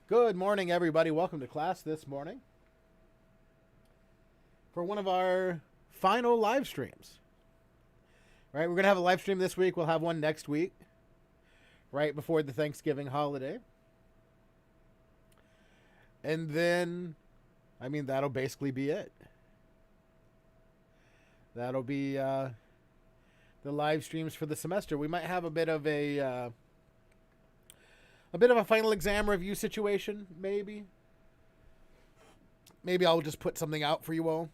Good morning, everybody. Welcome to class this morning for one of our final live streams. Right, we're going to have a live stream this week. We'll have one next week, right before the Thanksgiving holiday. And then, that'll basically be it. That'll be the live streams for the semester. We might have a bit of a final exam review situation, maybe. Maybe I'll just put something out for you all.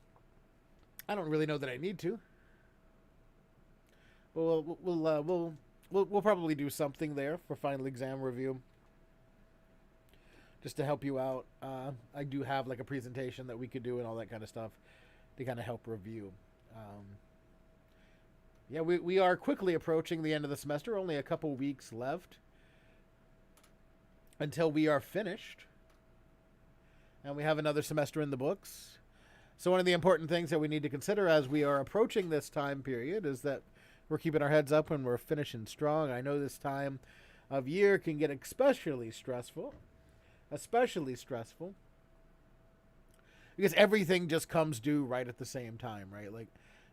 I don't really know that I need to. We'll probably do something there for final exam review, just to help you out. I do have like a presentation that we could do and all that kind of stuff to kind of help review. We are quickly approaching the end of the semester. Only a couple weeks left until we are finished, and we have another semester in the books. So one of the important things that we need to consider as we are approaching this time period is that we're keeping our heads up and we're finishing strong. I know this time of year can get especially stressful, because everything just comes due right at the same time, right? Like,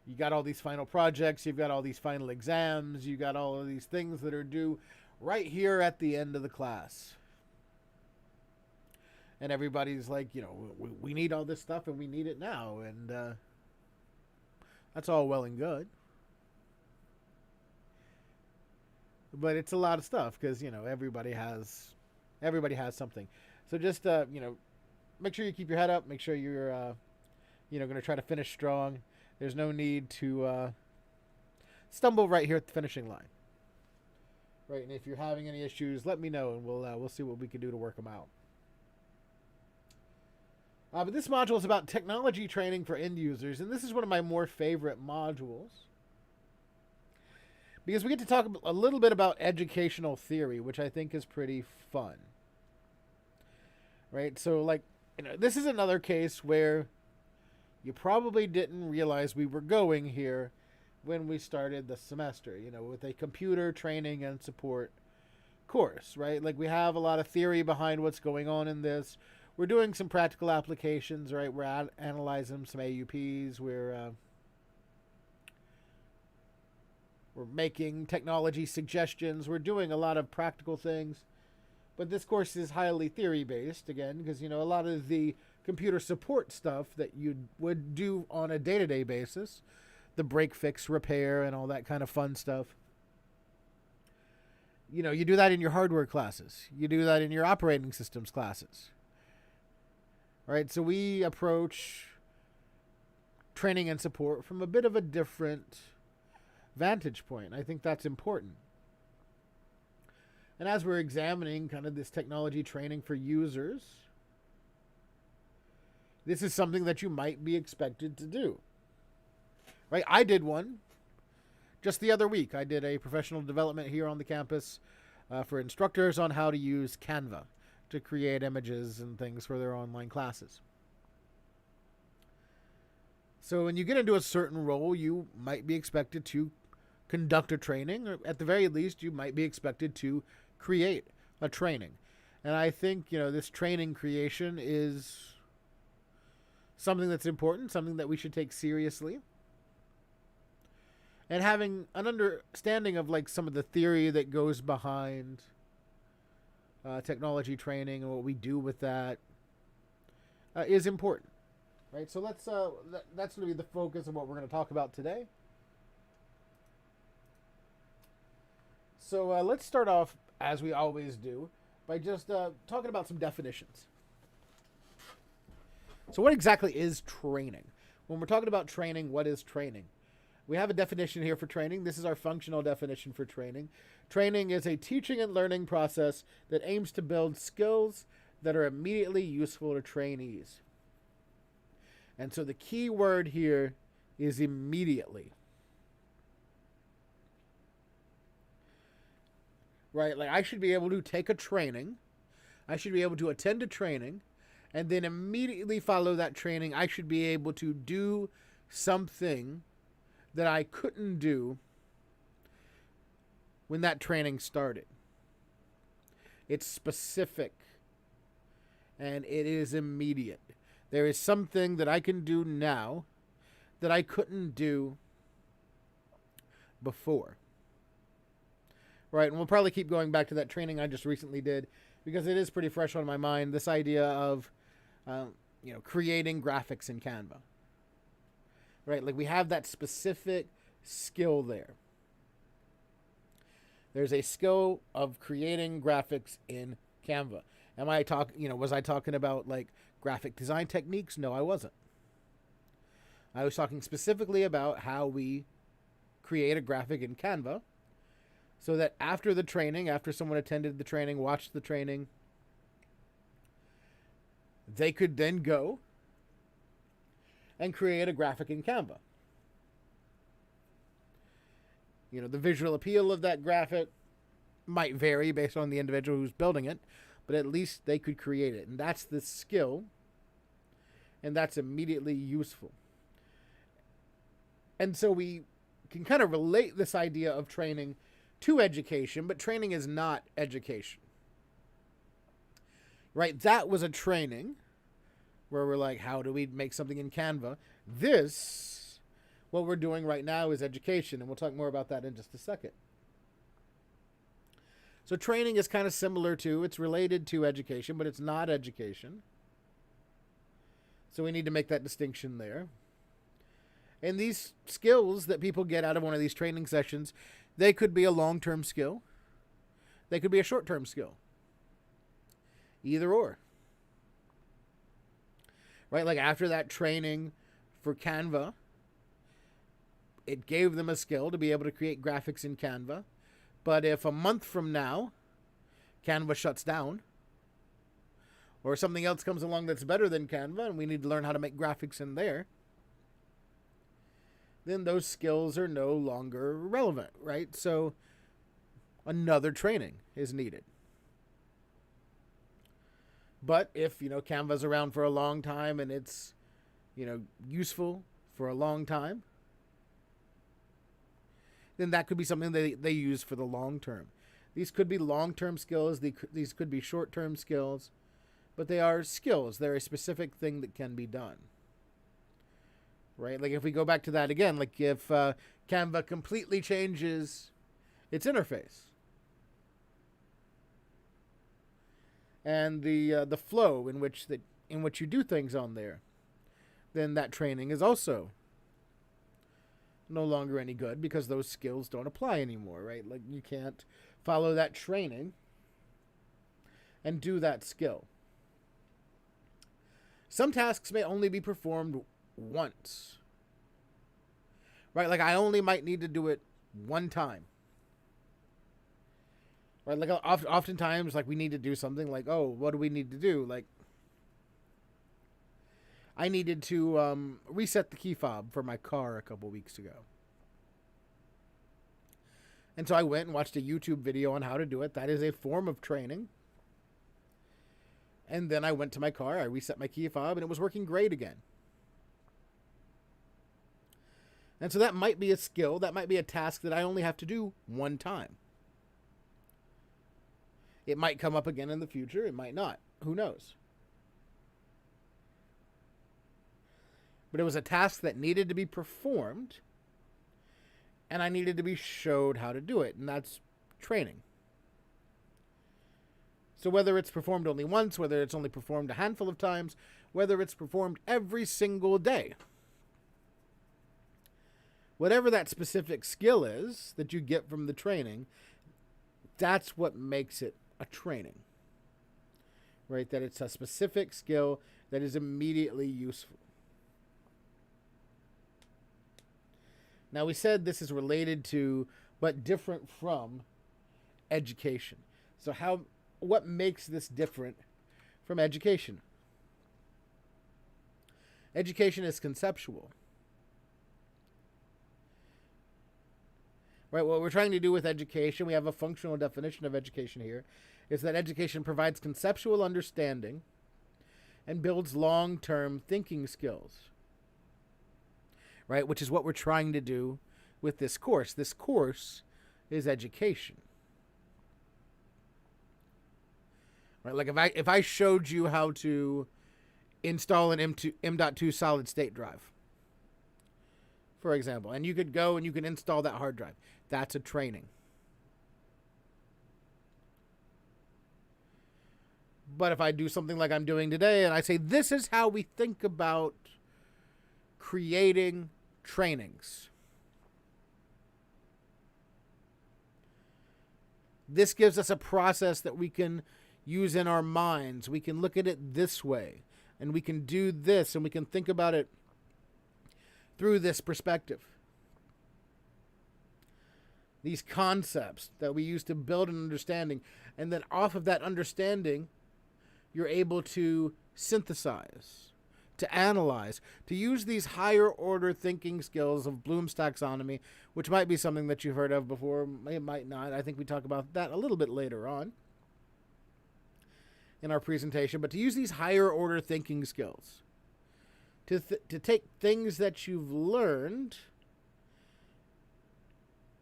you got all these final projects, you've got all these final exams, you got all of these things that are due right here at the end of the class. And everybody's like, we need all this stuff and we need it now. And that's all well and good. But it's a lot of stuff because, everybody has something. So just, make sure you keep your head up. Make sure you're, going to try to finish strong. There's no need to stumble right here at the finishing line. Right, and if you're having any issues, let me know, and we'll see what we can do to work them out. But this module is about technology training for end users, and this is one of my more favorite modules because we get to talk a little bit about educational theory, which I think is pretty fun. Right, so this is another case where you probably didn't realize we were going here when we started the semester, with a computer training and support course, right? Like, we have a lot of theory behind what's going on in this. We're doing some practical applications, right? We're analyzing some AUPs. We're making technology suggestions. We're doing a lot of practical things. But this course is highly theory-based, again, because, a lot of the computer support stuff that you would do on a day-to-day basis, the break, fix, repair, and all that kind of fun stuff, you do that in your hardware classes. You do that in your operating systems classes. All right, so we approach training and support from a bit of a different vantage point. I think that's important. And as we're examining kind of this technology training for users, this is something that you might be expected to do. Right? I did one just the other week. I did a professional development here on the campus for instructors on how to use Canva to create images and things for their online classes. So when you get into a certain role, you might be expected to conduct a training, or at the very least, you might be expected to create a training. And I think, this training creation is something that's important, something that we should take seriously. And having an understanding of some of the theory that goes behind technology training and what we do with that is important, right? So that's going to be the focus of what we're going to talk about today. So let's start off, as we always do, by just talking about some definitions. So what exactly is training? When we're talking about training, what is training? We have a definition here for training. This is our functional definition for training. Training is a teaching and learning process that aims to build skills that are immediately useful to trainees. And so the key word here is immediately. Right? Like, I should be able to take a training. I should be able to attend a training. And then immediately follow that training, I should be able to do something that I couldn't do when that training started. It's specific. and it is immediate. There is something that I can do now that I couldn't do before. Right, and we'll probably keep going back to that training I just recently did because it is pretty fresh on my mind, this idea of creating graphics in Canva. Right, like we have that specific skill there. There's a skill of creating graphics in Canva. Was I talking about like graphic design techniques? No, I wasn't. I was talking specifically about how we create a graphic in Canva so that after the training, after someone attended the training, watched the training, they could then go and create a graphic in Canva. The visual appeal of that graphic might vary based on the individual who's building it, but at least they could create it. And that's the skill, and that's immediately useful. And so we can kind of relate this idea of training to education, but training is not education. Right? That was a training where we're like, how do we make something in Canva? What we're doing right now is education, and we'll talk more about that in just a second. So training is kind of similar to, it's related to education, but it's not education. So we need to make that distinction there. And these skills that people get out of one of these training sessions, they could be a long-term skill. They could be a short-term skill. Either or. Right? Like after that training for Canva, it gave them a skill to be able to create graphics in Canva. But if a month from now, Canva shuts down, or something else comes along that's better than Canva, and we need to learn how to make graphics in there, then those skills are no longer relevant, right? So another training is needed. But if, Canva's around for a long time and it's, useful for a long time, then that could be something they use for the long term. These could be long-term skills. These could be short-term skills. But they are skills. They're a specific thing that can be done. Right? Like if we go back to that again, like if Canva completely changes its interface and the flow in which you do things on there, then that training is also no longer any good because those skills don't apply anymore, right? Like you can't follow that training and do that skill. Some tasks may only be performed once, right? Like I only might need to do it one time, right? Like oftentimes, like we need to do something like, oh, what do we need to do? Like I needed to reset the key fob for my car a couple weeks ago. And so I went and watched a YouTube video on how to do it. That is a form of training. And then I went to my car, I reset my key fob, and it was working great again. And so that might be a skill, that might be a task that I only have to do one time. It might come up again in the future, it might not. Who knows? But it was a task that needed to be performed, and I needed to be showed how to do it, and that's training. So whether it's performed only once, whether it's only performed a handful of times, whether it's performed every single day, whatever that specific skill is that you get from the training, that's what makes it a training. Right? That it's a specific skill that is immediately useful. Now, we said this is related to, but different from, education. So what makes this different from education? Education is conceptual. Right, what we're trying to do with education, we have a functional definition of education here, is that education provides conceptual understanding and builds long-term thinking skills. Right, which is what we're trying to do with this course. This course is education. right? Like if I showed you how to install an M.2 solid state drive, for example, and you could go and you can install that hard drive. That's a training. But if I do something like I'm doing today and I say, this is how we think about creating trainings. This gives us a process that we can use in our minds. We can look at it this way, and we can do this, and we can think about it through this perspective. These concepts that we use to build an understanding, and then off of that understanding, you're able to synthesize, to analyze, to use these higher order thinking skills of Bloom's taxonomy, which might be something that you've heard of before, it might not. I think we talk about that a little bit later on in our presentation, but to use these higher order thinking skills, to take things that you've learned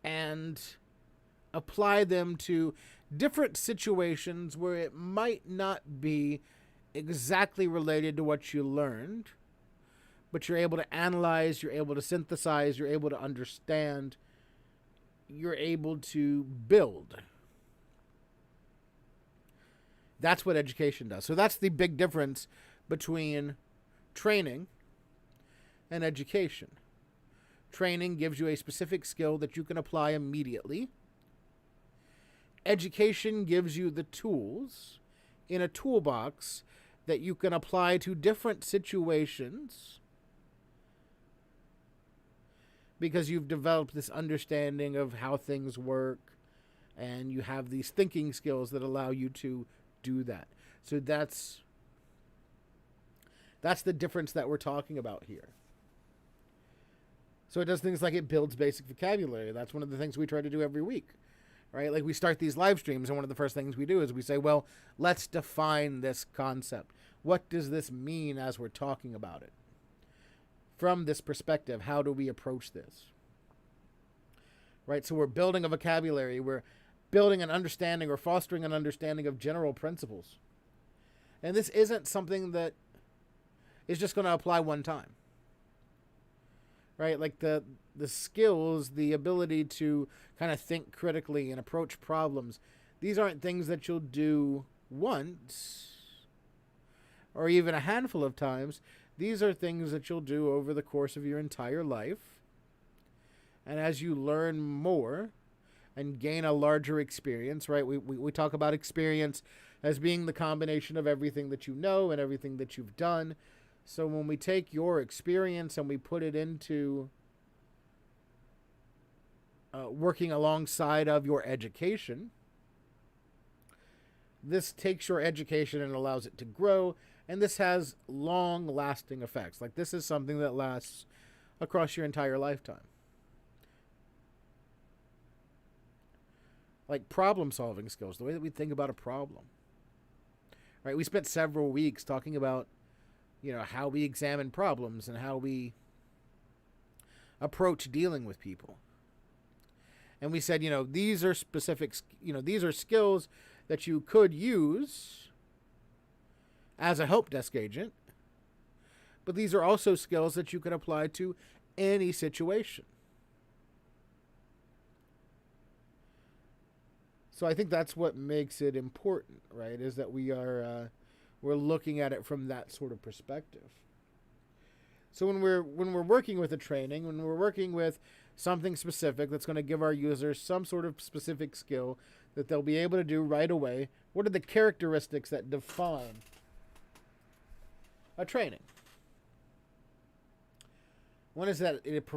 and apply them to different situations where it might not be exactly related to what you learned, but you're able to analyze, you're able to synthesize, you're able to understand, you're able to build. That's what education does. So that's the big difference between training and education. Training gives you a specific skill that you can apply immediately. Education gives you the tools in a toolbox that you can apply to different situations because you've developed this understanding of how things work and you have these thinking skills that allow you to do that. So that's the difference that we're talking about here. So it does things like it builds basic vocabulary. That's one of the things we try to do every week. Right? Like we start these live streams and one of the first things we do is we say, well, let's define this concept. What does this mean as we're talking about it? From this perspective, how do we approach this? Right? So we're building a vocabulary. We're building an understanding or fostering an understanding of general principles. And this isn't something that is just going to apply one time. Right? Like the skills, the ability to kind of think critically and approach problems, these aren't things that you'll do once or even a handful of times. These are things that you'll do over the course of your entire life. And as you learn more and gain a larger experience, right? We talk about experience as being the combination of everything that you know and everything that you've done. So when we take your experience and we put it into working alongside of your education, this takes your education and allows it to grow, and this has long-lasting effects. Like this is something that lasts across your entire lifetime. Like problem-solving skills, the way that we think about a problem. Right? We spent several weeks talking about how we examine problems and how we approach dealing with people. And we said, these are specific, these are skills that you could use as a help desk agent, but these are also skills that you can apply to any situation. So I think that's what makes it important, right? Is that we're looking at it from that sort of perspective. So when we're working with a training, when we're working with something specific that's going to give our users some sort of specific skill that they'll be able to do right away, what are the characteristics that define a training? One is that it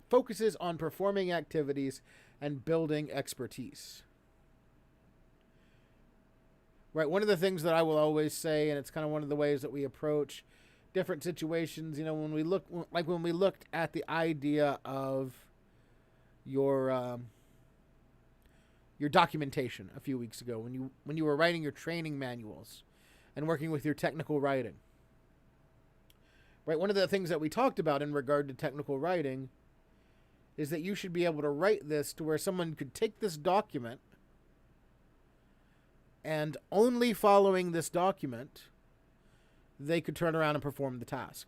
focuses on performing activities and building expertise. Right, one of the things that I will always say, and it's kind of one of the ways that we approach different situations, when we looked at the idea of your documentation a few weeks ago, when you were writing your training manuals and working with your technical writing. Right, one of the things that we talked about in regard to technical writing is that you should be able to write this to where someone could take this document And only following this document, they could turn around and perform the task.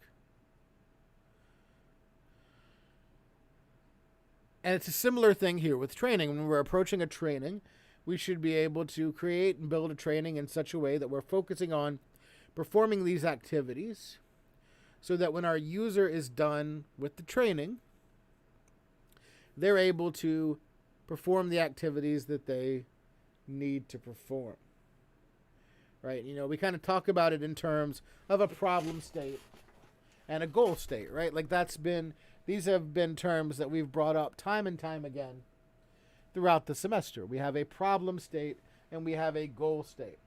And it's a similar thing here with training. When we're approaching a training, we should be able to create and build a training in such a way that we're focusing on performing these activities so that when our user is done with the training, they're able to perform the activities that they need to perform. Right? You know, we kind of talk about it in terms of a problem state and a goal state, right? Like these have been terms that we've brought up time and time again throughout the semester. We have a problem state and we have a goal state.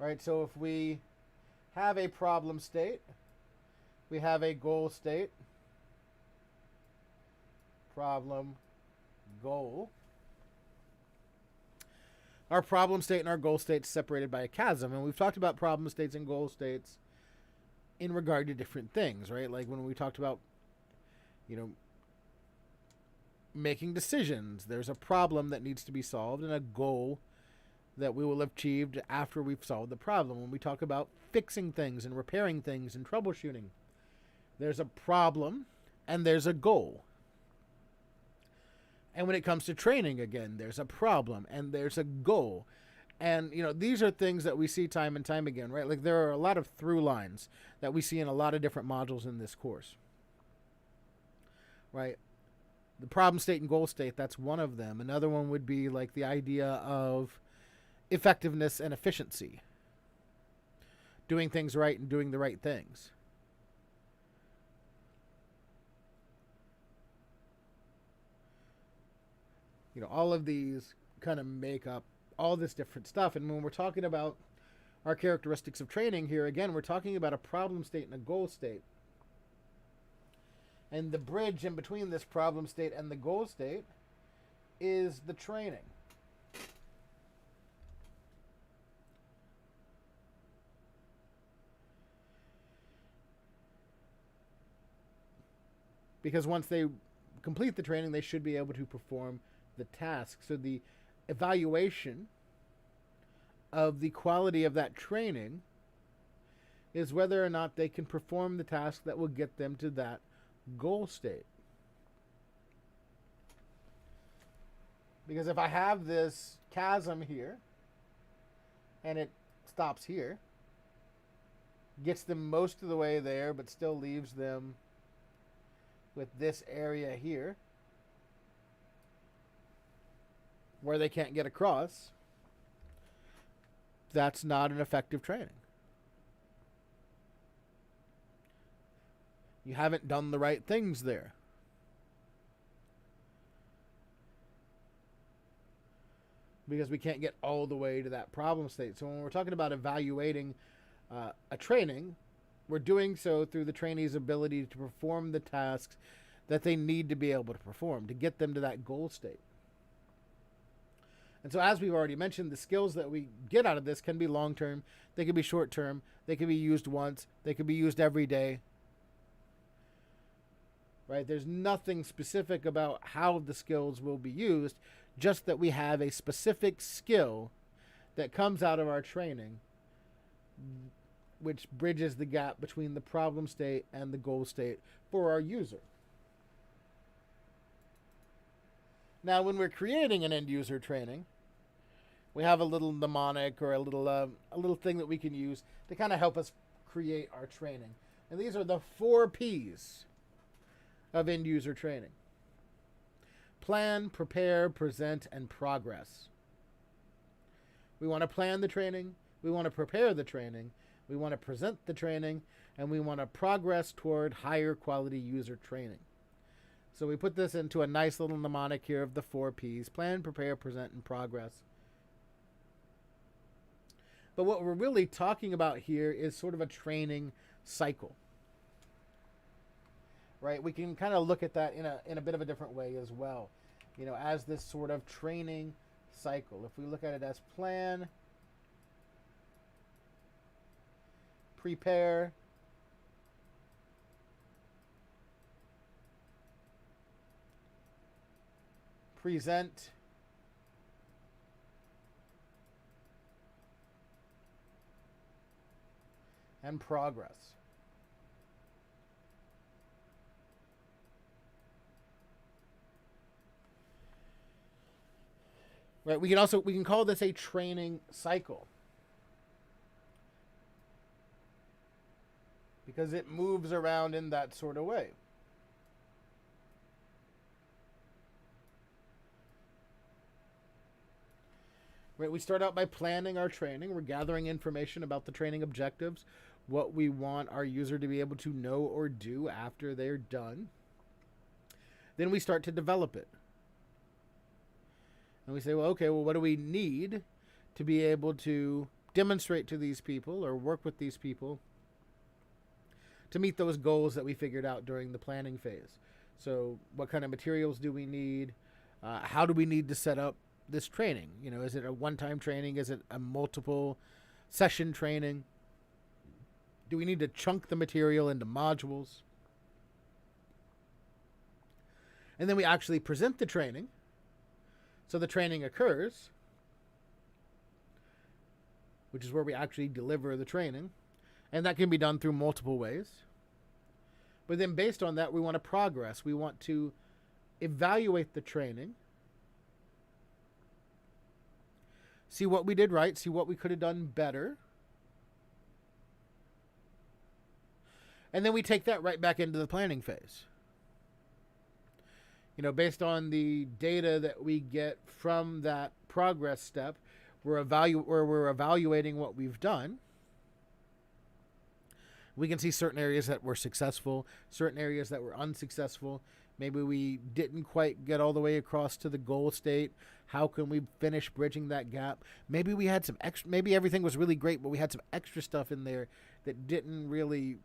Right? So if we have a problem state, we have a goal state, problem, goal. Our problem state and our goal state is separated by a chasm. And we've talked about problem states and goal states in regard to different things, right? Like when we talked about, you know, making decisions, there's a problem that needs to be solved and a goal that we will have achieved after we've solved the problem. When we talk about fixing things and repairing things and troubleshooting, there's a problem and there's a goal. And when it comes to training, again, there's a problem and there's a goal. And, you know, these are things that we see time and time again, right? Like there are a lot of through lines that we see in a lot of different modules in this course, right? The problem state and goal state, that's one of them. Another one would be like the idea of effectiveness and efficiency. Doing things right and doing the right things. You know, all of these kind of make up all this different stuff. And when we're talking about our characteristics of training here, again, we're talking about a problem state and a goal state. And the bridge in between this problem state and the goal state is the training. Because once they complete the training, they should be able to perform the task. So the evaluation of the quality of that training is whether or not they can perform the task that will get them to that goal state. Because if I have this chasm here and it stops here, gets them most of the way there but still leaves them with this area here where they can't get across, that's not an effective training. You haven't done the right things there. Because we can't get all the way to that problem state. So when we're talking about evaluating a training, we're doing so through the trainee's ability to perform the tasks that they need to be able to perform to get them to that goal state. And so as we've already mentioned, the skills that we get out of this can be long-term, they can be short-term, they can be used once, they can be used every day. Right? There's nothing specific about how the skills will be used, just that we have a specific skill that comes out of our training, which bridges the gap between the problem state and the goal state for our user. Now, when we're creating an end-user training, we have a little mnemonic or a little thing that we can use to kind of help us create our training. And these are the 4 P's of end-user training. Plan, prepare, present, and progress. We want to plan the training, we want to prepare the training, we want to present the training, and we want to progress toward higher quality user training. So we put this into a nice little mnemonic here of the 4 P's: plan, prepare, present, and progress. But what we're really talking about here is sort of a training cycle. Right? We can kind of look at that in a bit of a different way as well. You know, as this sort of training cycle. If we look at it as plan, prepare, present, and progress. Right? We can call this a training cycle, because it moves around in that sort of way. Right? We start out by planning our training. We're gathering information about the training objectives, what we want our user to be able to know or do after they're done. Then we start to develop it. And we say, well, okay, well, what do we need to be able to demonstrate to these people or work with these people to meet those goals that we figured out during the planning phase? So what kind of materials do we need? How do we need to set up this training? You know, is it a one-time training? Is it a multiple session training? Do we need to chunk the material into modules? And then we actually present the training. So the training occurs, which is where we actually deliver the training. And that can be done through multiple ways. But then based on that, we want to progress. We want to evaluate the training, see what we did right, see what we could have done better. And then we take that right back into the planning phase. You know, based on the data that we get from that progress step, we're evaluating what we've done. We can see certain areas that were successful, certain areas that were unsuccessful. Maybe we didn't quite get all the way across to the goal state. How can we finish bridging that gap? Maybe we had some extra, maybe everything was really great, but we had some extra stuff in there that didn't really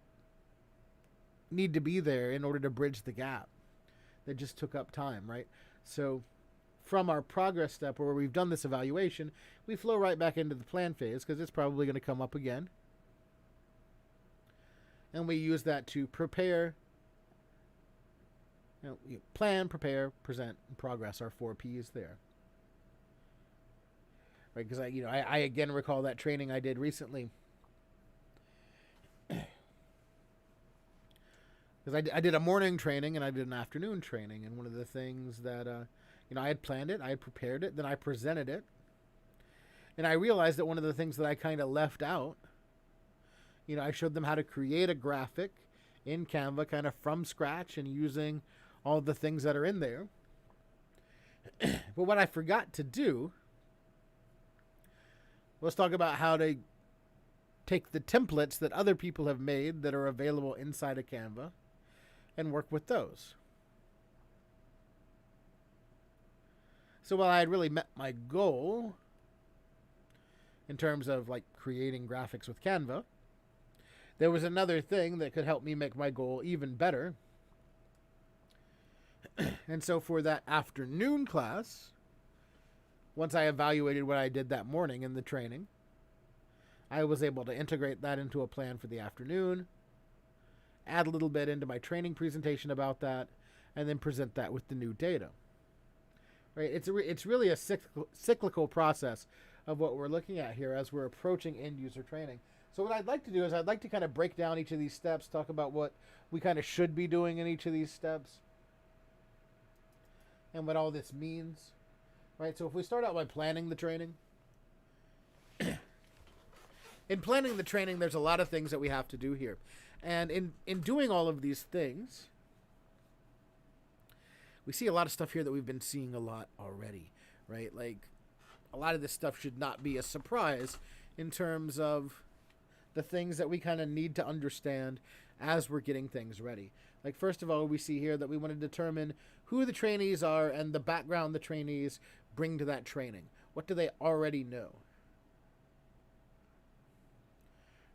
need to be there in order to bridge the gap. That just took up time, right? So from our progress step where we've done this evaluation, we flow right back into the plan phase because it's probably going to come up again. And we use that to prepare, plan, prepare, present, and progress, our 4 Ps there. Right? Because I again recall that training I did recently. Because I did a morning training and I did an afternoon training. And one of the things that, I had planned it, I had prepared it, then I presented it. And I realized that one of the things that I kind of left out, I showed them how to create a graphic in Canva kind of from scratch and using all the things that are in there. But what I forgot to do was talk about how to take the templates that other people have made that are available inside of Canva and work with those. So while I had really met my goal in terms of like creating graphics with Canva, there was another thing that could help me make my goal even better. And so for that afternoon class, once I evaluated what I did that morning in the training, I was able to integrate that into a plan for the afternoon, add a little bit into my training presentation about that, and then present that with the new data. Right? It's really a cyclical process of what we're looking at here as we're approaching end user training. So what I'd like to do is I'd like to kind of break down each of these steps, talk about what we kind of should be doing in each of these steps and what all this means. Right? So if we start out by planning the training, in planning the training, there's a lot of things that we have to do here. And in doing all of these things, we see a lot of stuff here that we've been seeing a lot already, right? Like, a lot of this stuff should not be a surprise in terms of the things that we kind of need to understand as we're getting things ready. Like, first of all, we see here that we want to determine who the trainees are and the background the trainees bring to that training. What do they already know?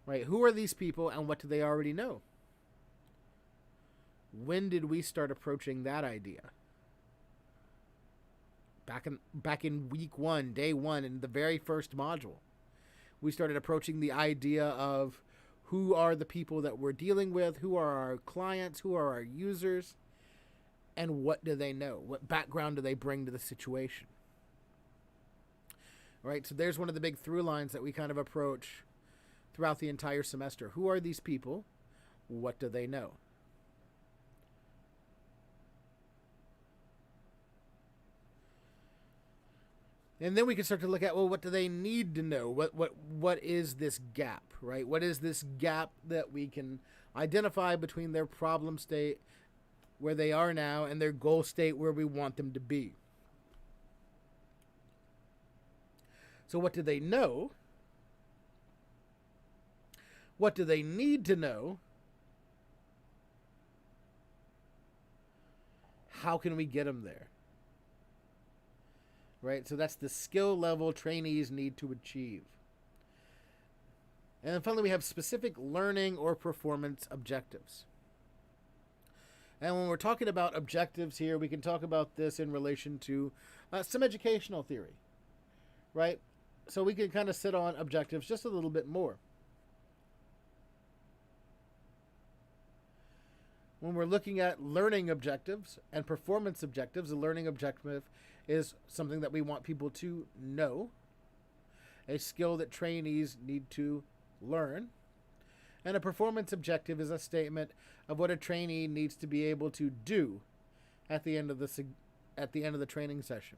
Right? Who are these people and what do they already know? When did we start approaching that idea? Back in week 1, day 1, in the very first module, we started approaching the idea of who are the people that we're dealing with, who are our clients, who are our users, and what do they know? What background do they bring to the situation? Right? So there's one of the big through lines that we kind of approach throughout the entire semester. Who are these people? What do they know? And then we can start to look at, well, what do they need to know? What is this gap, right? What is this gap that we can identify between their problem state, where they are now, and their goal state, where we want them to be? So what do they know? What do they need to know? How can we get them there? Right? So that's the skill level trainees need to achieve. And then finally, we have specific learning or performance objectives. And when we're talking about objectives here, we can talk about this in relation to some educational theory, right? So we can kind of sit on objectives just a little bit more. When we're looking at learning objectives and performance objectives, a learning objective is something that we want people to know, a skill that trainees need to learn. And a performance objective is a statement of what a trainee needs to be able to do at the end of the training session.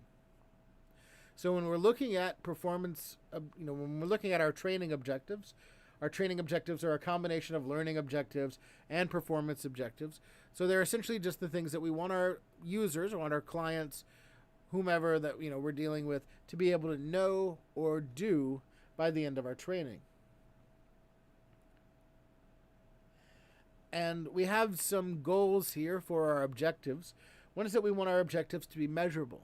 So when we're looking at performance, when we're looking at our training objectives are a combination of learning objectives and performance objectives. So they're essentially just the things that we want our users, or want our clients, whomever that we're dealing with, to be able to know or do by the end of our training. And we have some goals here for our objectives. One is that we want our objectives to be measurable,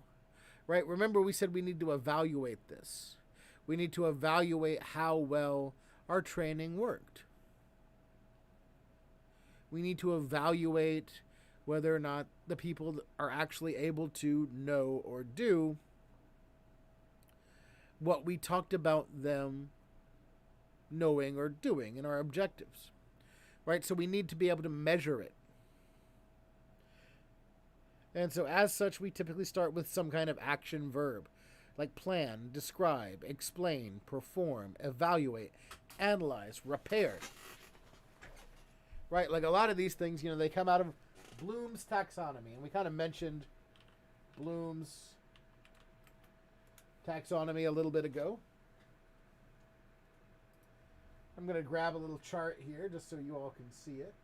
right? Remember, we said we need to evaluate this. We need to evaluate how well our training worked. We need to evaluate whether or not the people are actually able to know or do what we talked about them knowing or doing in our objectives, right? So we need to be able to measure it. And so as such, we typically start with some kind of action verb, like plan, describe, explain, perform, evaluate, analyze, repair. Right? Like a lot of these things, they come out of Bloom's taxonomy. And we kind of mentioned Bloom's taxonomy a little bit ago. I'm going to grab a little chart here just so you all can see it.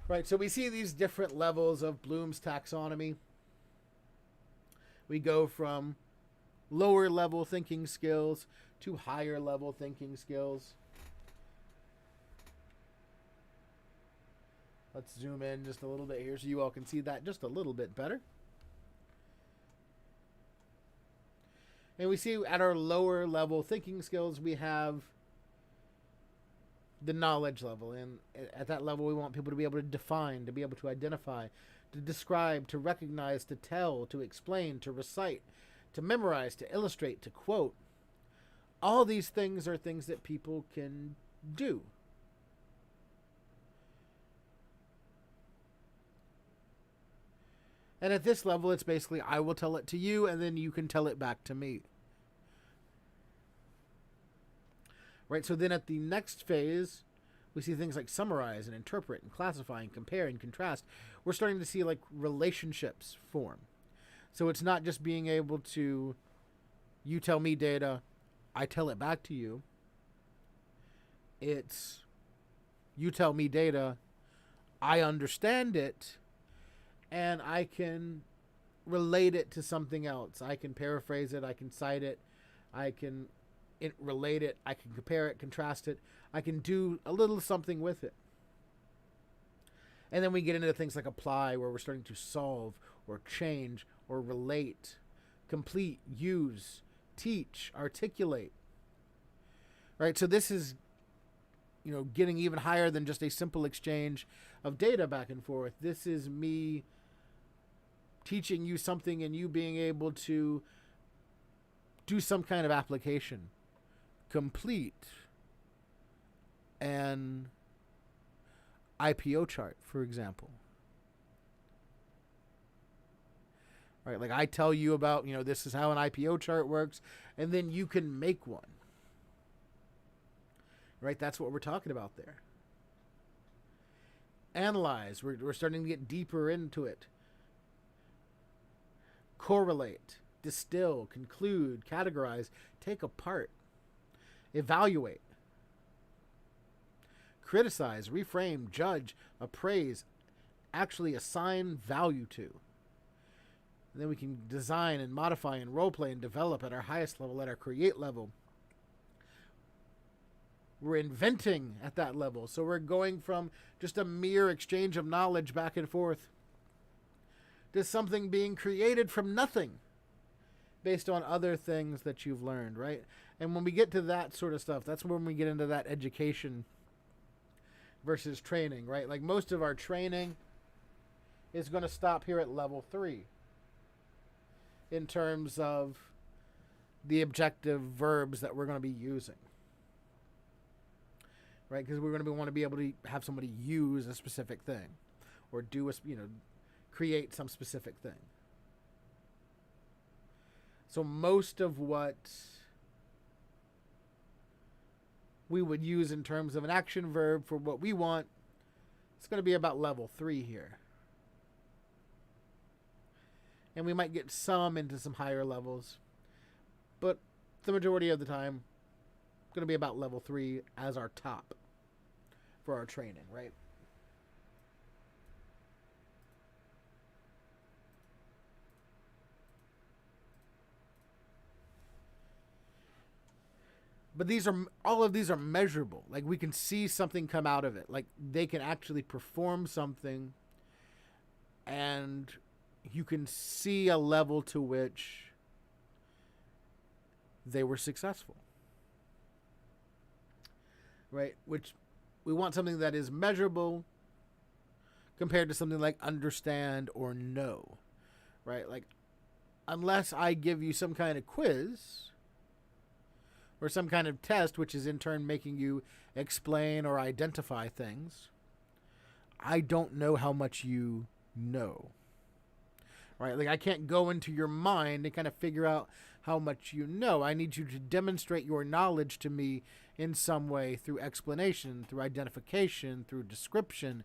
Right, so we see these different levels of Bloom's taxonomy. We go from lower level thinking skills to higher level thinking skills. Let's zoom in just a little bit here so you all can see that just a little bit better. And we see at our lower level thinking skills, we have the knowledge level. And at that level, we want people to be able to define, to be able to identify, to describe, to recognize, to tell, to explain, to recite, to memorize, to illustrate, to quote. All these things are things that people can do. And at this level, it's basically, I will tell it to you, and then you can tell it back to me. Right, so then at the next phase, we see things like summarize and interpret and classify and compare and contrast. We're starting to see like relationships form. So it's not just being able to, you tell me data, I tell it back to you. It's, you tell me data, I understand it, and I can relate it to something else. I can paraphrase it, I can cite it, I can relate it, I can compare it, contrast it, I can do a little something with it. And then we get into things like apply, where we're starting to solve or change or relate, complete, use, teach, articulate. Right? So this is, getting even higher than just a simple exchange of data back and forth. This is me teaching you something and you being able to do some kind of application, complete an IPO chart, for example. right? Like I tell you about, this is how an IPO chart works, and then you can make one, right? That's what we're talking about there. Analyze. We're starting to get deeper into it. Correlate, distill, conclude, categorize, take apart, evaluate, criticize, reframe, judge, appraise, actually assign value to. And then we can design and modify and roleplay and develop at our highest level, at our create level. We're inventing at that level. So we're going from just a mere exchange of knowledge back and forth to something being created from nothing based on other things that you've learned, right? And when we get to that sort of stuff, that's when we get into that education versus training, right? Like most of our training is going to stop here at level 3 in terms of the objective verbs that we're going to be using, right? Because we're going to want to be able to have somebody use a specific thing or do a, create some specific thing. So most of what we would use in terms of an action verb for what we want, it's going to be about level 3 here. And we might get some into some higher levels, but the majority of the time, it's going to be about level 3 as our top for our training, right? But all of these are measurable. Like we can see something come out of it. Like they can actually perform something, and you can see a level to which they were successful. Right? Which we want something that is measurable compared to something like understand or know. Right? Like unless I give you some kind of quiz or some kind of test, which is in turn making you explain or identify things, I don't know how much you know. Right? Like I can't go into your mind and kind of figure out how much you know. I need you to demonstrate your knowledge to me in some way through explanation, through identification, through description,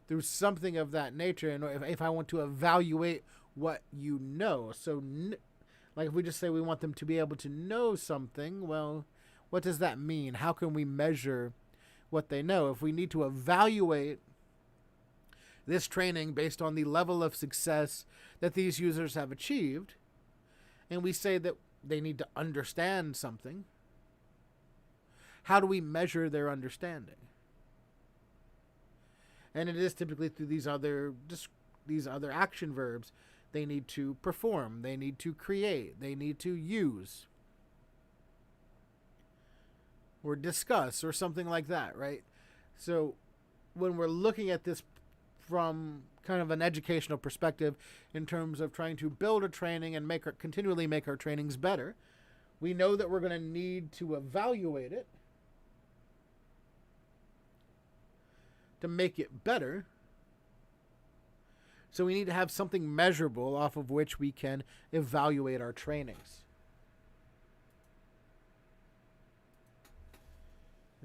through something of that nature. And if I want to evaluate what you know, so like if we just say we want them to be able to know something, well, what does that mean? How can we measure what they know? If we need to evaluate this training based on the level of success that these users have achieved, and we say that they need to understand something, how do we measure their understanding? And it is typically through these other action verbs. They need to perform, they need to create, they need to use, or discuss, or something like that, right? So when we're looking at this from kind of an educational perspective in terms of trying to build a training and continually make our trainings better, we know that we're going to need to evaluate it to make it better. So we need to have something measurable off of which we can evaluate our trainings.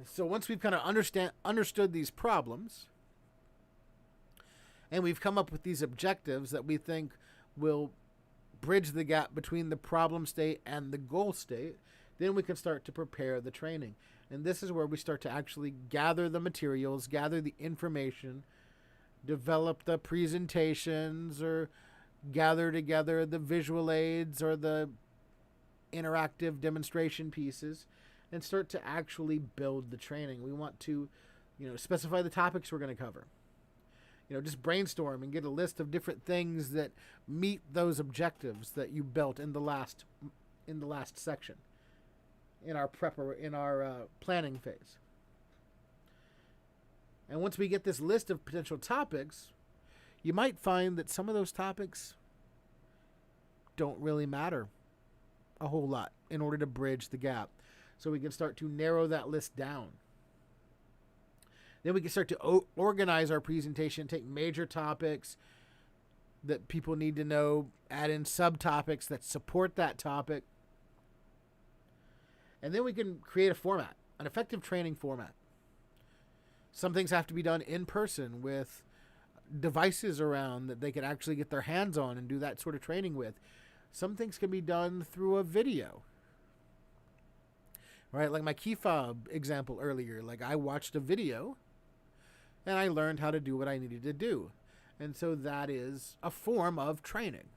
So once we've kind of understood these problems, and we've come up with these objectives that we think will bridge the gap between the problem state and the goal state, then we can start to prepare the training. And this is where we start to actually gather the materials, gather the information, develop the presentations, or gather together the visual aids or the interactive demonstration pieces, and start to actually build the training. We want to, specify the topics we're going to cover. Just brainstorm and get a list of different things that meet those objectives that you built in the last section, in our planning phase. And once we get this list of potential topics, you might find that some of those topics don't really matter a whole lot in order to bridge the gap. So we can start to narrow that list down. Then we can start to organize our presentation, take major topics, that people need to know, add in subtopics that support that topic. And then we can create a format, an effective training format. Some things have to be done in person with devices around that they can actually get their hands on and do that sort of training with. Some things can be done through a video. Right? Like my key fob example earlier. Like I watched a video and I learned how to do what I needed to do. And so that is a form of training.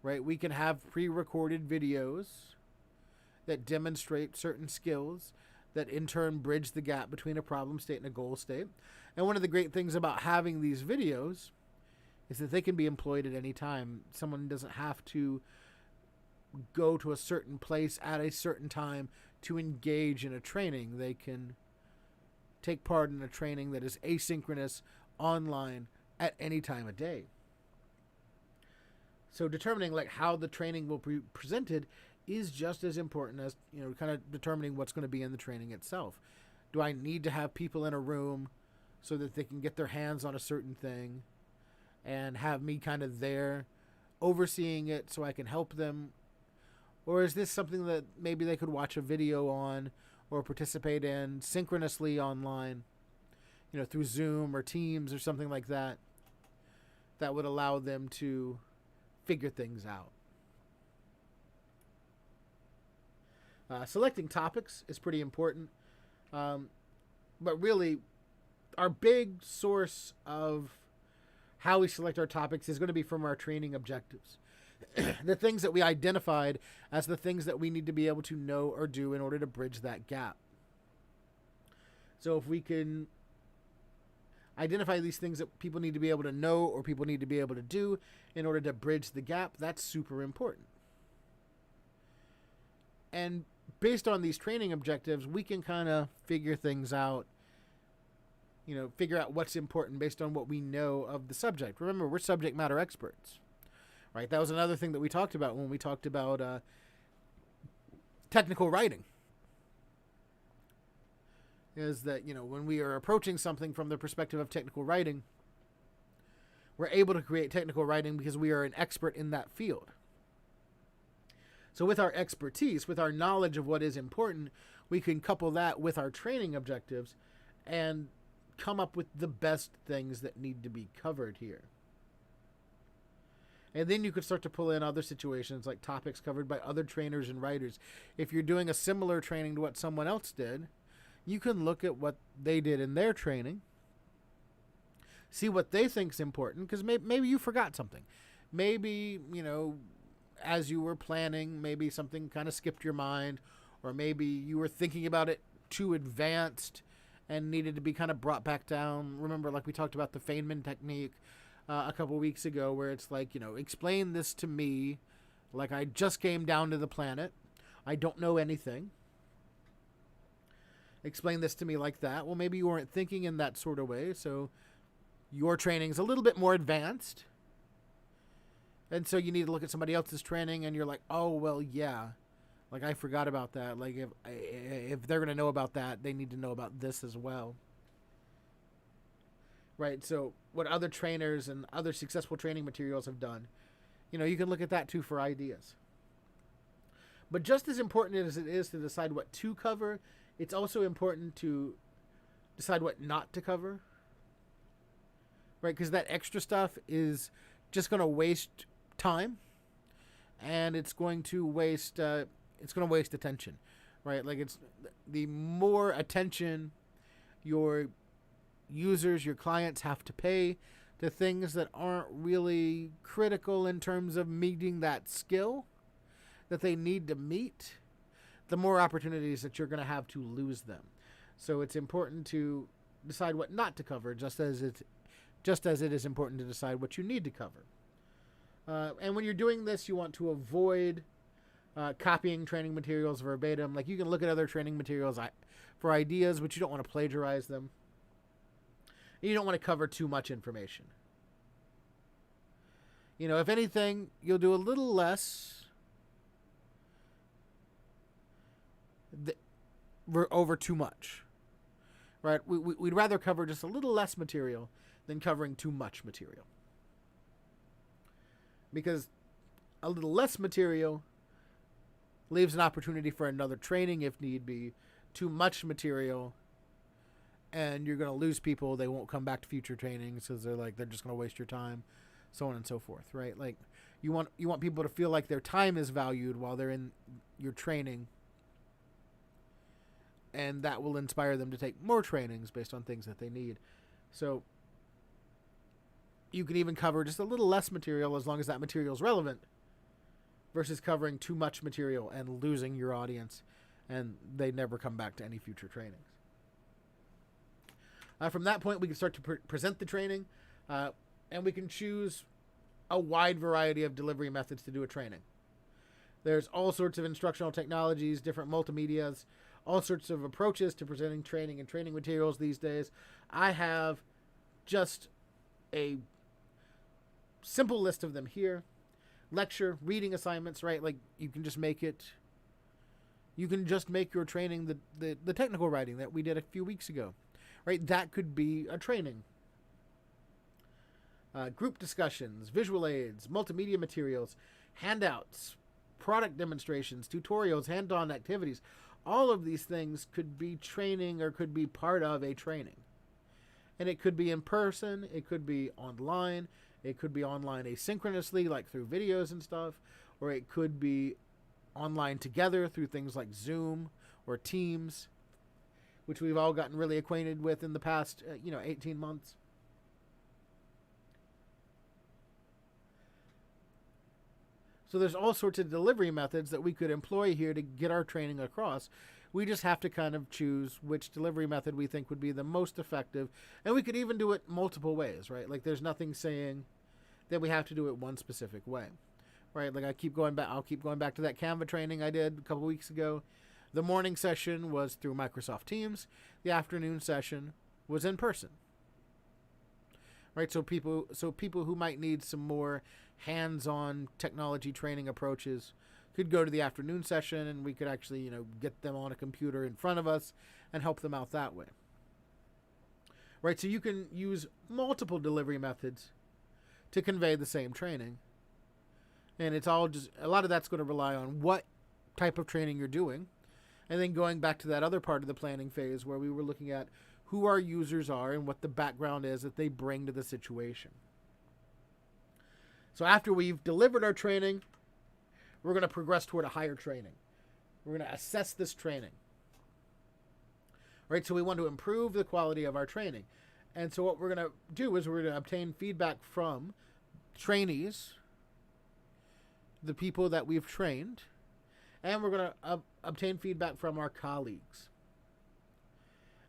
Right? We can have pre-recorded videos that demonstrate certain skills that in turn bridge the gap between a problem state and a goal state. And one of the great things about having these videos is that they can be employed at any time. Someone doesn't have to go to a certain place at a certain time to engage in a training. They can take part in a training that is asynchronous, online, at any time of day. So determining like how the training will be presented is just as important as, kind of determining what's going to be in the training itself. Do I need to have people in a room so that they can get their hands on a certain thing and have me kind of there overseeing it so I can help them? Or is this something that maybe they could watch a video on or participate in synchronously online, through Zoom or Teams or something like that, that would allow them to figure things out? Selecting topics is pretty important. But really, our big source of how we select our topics is going to be from our training objectives. The things that we identified as the things that we need to be able to know or do in order to bridge that gap. So if we can identify these things that people need to be able to know or people need to be able to do in order to bridge the gap, that's super important. And based on these training objectives, we can kind of figure things out, figure out what's important based on what we know of the subject. Remember, we're subject matter experts, right? That was another thing that we talked about when we talked about technical writing, is that, when we are approaching something from the perspective of technical writing, we're able to create technical writing because we are an expert in that field. So with our expertise, with our knowledge of what is important, we can couple that with our training objectives and come up with the best things that need to be covered here. And then you could start to pull in other situations like topics covered by other trainers and writers. If you're doing a similar training to what someone else did, you can look at what they did in their training, see what they think is important, because maybe you forgot something. Maybe, as you were planning, maybe something kind of skipped your mind, or maybe you were thinking about it too advanced and needed to be kind of brought back down. Remember, like we talked about the Feynman technique a couple weeks ago, where it's like, explain this to me like I just came down to the planet. I don't know anything. Explain this to me like that. Well, maybe you weren't thinking in that sort of way, so your training is a little bit more advanced. And so you need to look at somebody else's training and you're like, oh, well, yeah. Like, I forgot about that. Like, if they're going to know about that, they need to know about this as well. Right? So what other trainers and other successful training materials have done, you can look at that too for ideas. But just as important as it is to decide what to cover, it's also important to decide what not to cover. Right? Because that extra stuff is just going to waste time, and it's going to waste attention, right? Like, it's the more attention your users, your clients have to pay to things that aren't really critical in terms of meeting that skill that they need to meet, the more opportunities that you're going to have to lose them. So it's important to decide what not to cover, just as it is important to decide what you need to cover. And when you're doing this, you want to avoid copying training materials verbatim. Like, you can look at other training materials for ideas, but you don't want to plagiarize them. And you don't want to cover too much information. If anything, you'll do a little less over too much. Right? We'd rather cover just a little less material than covering too much material. because a little less material leaves an opportunity for another training if need be. Too much material, and you're going to lose people. They won't come back to future trainings because they're just going to waste your time, so on and so forth, right? Like you want people to feel like their time is valued while they're in your training, and that will inspire them to take more trainings based on things that they need. So you can even cover just a little less material as long as that material is relevant, versus covering too much material and losing your audience and they never come back to any future trainings. From that point, we can start to present the training, and we can choose a wide variety of delivery methods to do a training. There's all sorts of instructional technologies, different multimedias, all sorts of approaches to presenting training and training materials these days. I have just a simple list of them here. Lecture, reading assignments, right? Like you can just make your training the technical writing that we did a few weeks ago, right? That could be a training. Group discussions, visual aids, multimedia materials, handouts, product demonstrations, tutorials, hand-on activities. All of these things could be training or could be part of a training. And it could be in person, it could be online, it could be online asynchronously, like through videos and stuff, or it could be online together through things like Zoom or Teams, which we've all gotten really acquainted with in the past, 18 months. So there's all sorts of delivery methods that we could employ here to get our training across. We just have to kind of choose which delivery method we think would be the most effective. And we could even do it multiple ways, right? Like there's nothing saying that we have to do it one specific way, right? Like I'll keep going back to that Canva training I did a couple weeks ago. The morning session was through Microsoft Teams. The afternoon session was in person. Right, so people who might need some more hands-on technology training approaches could go to the afternoon session, and we could actually, get them on a computer in front of us and help them out that way. Right, so you can use multiple delivery methods to convey the same training, and it's all just a lot of that's going to rely on what type of training you're doing, and then going back to that other part of the planning phase where we were looking at who our users are and what the background is that they bring to the situation. So after we've delivered our training, we're going to progress toward a higher training. We're going to assess this training. Right, so we want to improve the quality of our training. And so what we're going to do is we're going to obtain feedback from trainees, the people that we've trained, and we're going to obtain feedback from our colleagues.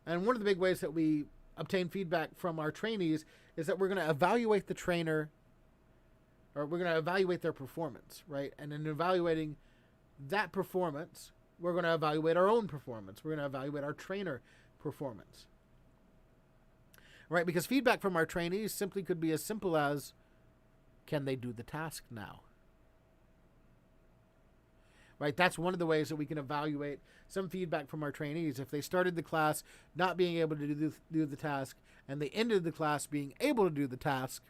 And one of the big ways that we obtain feedback from our trainees is that we're going to evaluate the trainer, or we're going to evaluate their performance, right? And in evaluating that performance, we're going to evaluate our own performance. We're going to evaluate our trainer performance, right? Because feedback from our trainees simply could be as simple as, can they do the task now? Right, that's one of the ways that we can evaluate some feedback from our trainees. If they started the class not being able to do the task, and they ended the class being able to do the task,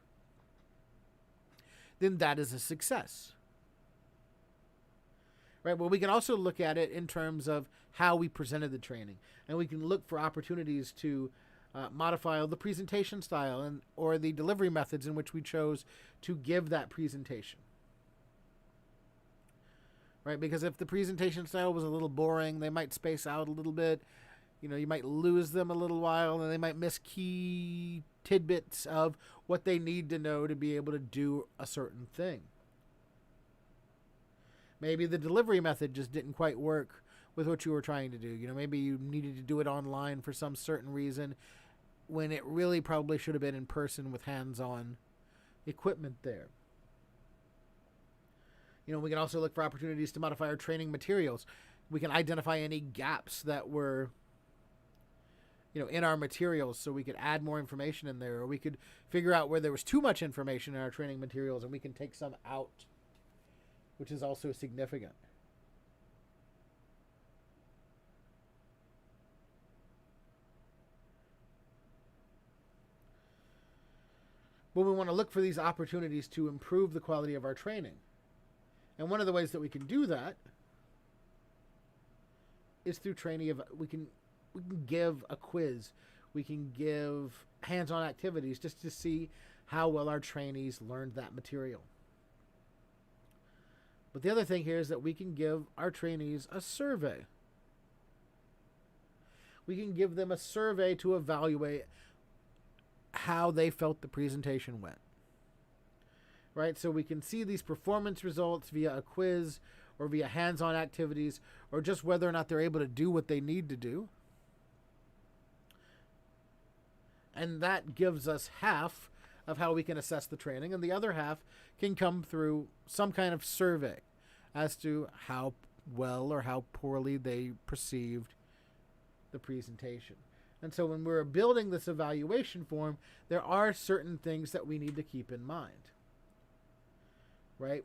then that is a success. Right, well, we can also look at it in terms of how we presented the training, and we can look for opportunities to modify the presentation style or the delivery methods in which we chose to give that presentation. Right, because if the presentation style was a little boring, they might space out a little bit. You might lose them a little while, and they might miss key tidbits of what they need to know to be able to do a certain thing. Maybe the delivery method just didn't quite work with what you were trying to do. Maybe you needed to do it online for some certain reason when it really probably should have been in person with hands-on equipment there. We can also look for opportunities to modify our training materials. We can identify any gaps that were, in our materials, so we could add more information in there, or we could figure out where there was too much information in our training materials and we can take some out, which is also significant. But we want to look for these opportunities to improve the quality of our training. And one of the ways that we can do that is through training of we can give a quiz, we can give hands-on activities just to see how well our trainees learned that material. But the other thing here is that we can give our trainees a survey. We can give them a survey to evaluate how they felt the presentation went. Right? So we can see these performance results via a quiz or via hands-on activities, or just whether or not they're able to do what they need to do. And that gives us half of how we can assess the training, and the other half can come through some kind of survey as to how well or how poorly they perceived the presentation. And so when we're building this evaluation form, there are certain things that we need to keep in mind. Right?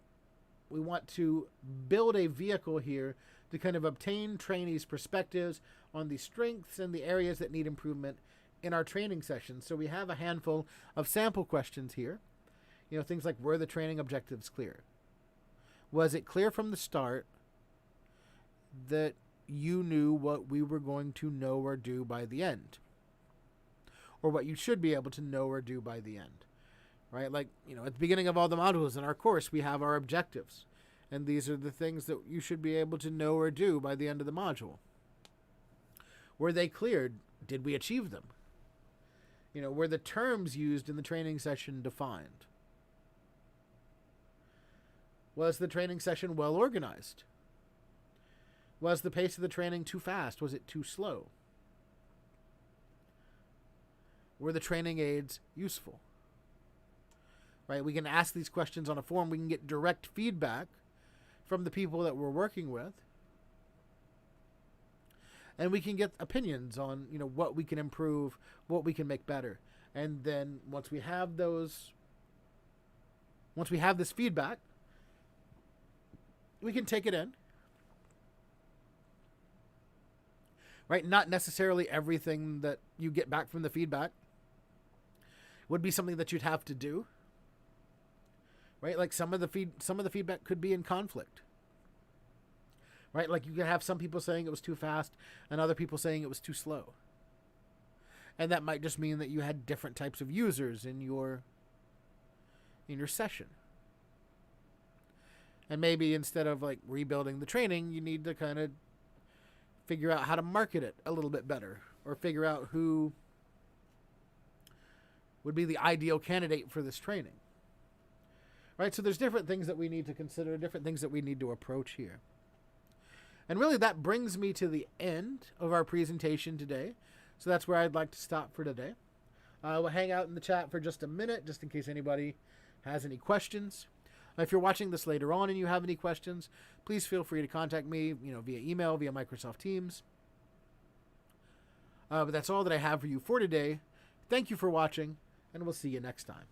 We want to build a vehicle here to kind of obtain trainees' perspectives on the strengths and the areas that need improvement in our training sessions. So we have a handful of sample questions here. You know, things like, were the training objectives clear? Was it clear from the start that you knew what we were going to know or do by the end? Or what you should be able to know or do by the end? Right? Like, you know, at the beginning of all the modules in our course, we have our objectives. And these are the things that you should be able to know or do by the end of the module. Were they clear? Did we achieve them? You know, were the terms used in the training session defined? Was the training session well organized? Was the pace of the training too fast? Was it too slow? Were the training aids useful? Right? We can ask these questions on a form. We can get direct feedback from the people that we're working with. And we can get opinions on, you know, what we can improve, what we can make better. And then once we have this feedback, we can take it in. Right? Not necessarily everything that you get back from the feedback would be something that you'd have to do. Right? Like some of the feedback could be in conflict. Right? Like you can have some people saying it was too fast and other people saying it was too slow. And that might just mean that you had different types of users in your session. And maybe instead of like rebuilding the training, you need to kind of figure out how to market it a little bit better, or figure out who would be the ideal candidate for this training. Right? So there's different things that we need to consider, different things that we need to approach here. And really that brings me to the end of our presentation today. So that's where I'd like to stop for today. We'll hang out in the chat for just a minute, just in case anybody has any questions. If you're watching this later on and you have any questions, please feel free to contact me, you know, via email, via Microsoft Teams. But that's all that I have for you for today. Thank you for watching, and we'll see you next time.